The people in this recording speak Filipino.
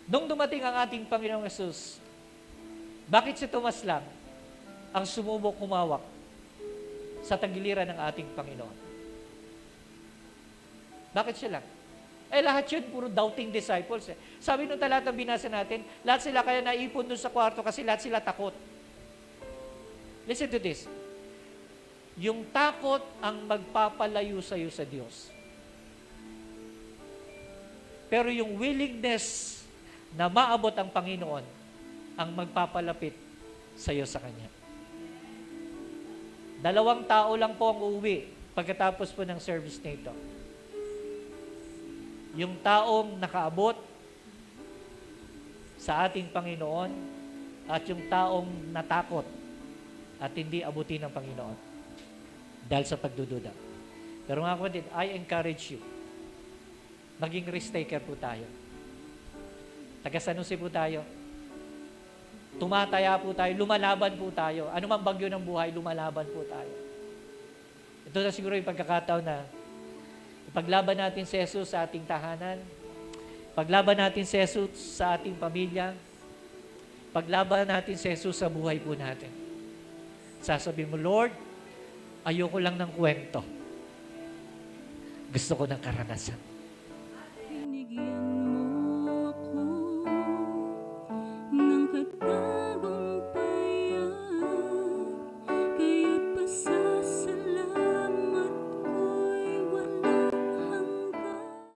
Nung dumating ang ating Panginoong Yesus, bakit si Tomas lang ang sumubok humawak sa tagiliran ng ating Panginoon? Bakit siya lang? Lahat yun, puro doubting disciples. Sabi nung talatang binasa natin, lahat sila kaya naipon dun sa kwarto kasi lahat sila takot. Listen to this. Yung takot ang magpapalayo sa iyo sa Diyos. Pero yung willingness na maabot ang Panginoon ang magpapalapit sa iyo sa Kanya. 2 tao lang po ang uuwi pagkatapos po ng service nito. Yung taong nakaabot sa ating Panginoon at yung taong natakot at hindi abutin ng Panginoon dahil sa pagdududa. Pero mga kapatid, I encourage you, maging risk taker po tayo. Taga-San Jose po tayo. Tumataya po tayo, lumalaban po tayo. Ano mang bagyo ng buhay, lumalaban po tayo. Ito na siguro yung pagkakataon na ipaglaban natin si Jesus sa ating tahanan, paglaban natin si Jesus sa ating pamilya, paglaban natin si Jesus sa buhay po natin. Sasabihin mo, Lord, ayoko lang ng kwento. Gusto ko ng karanasan.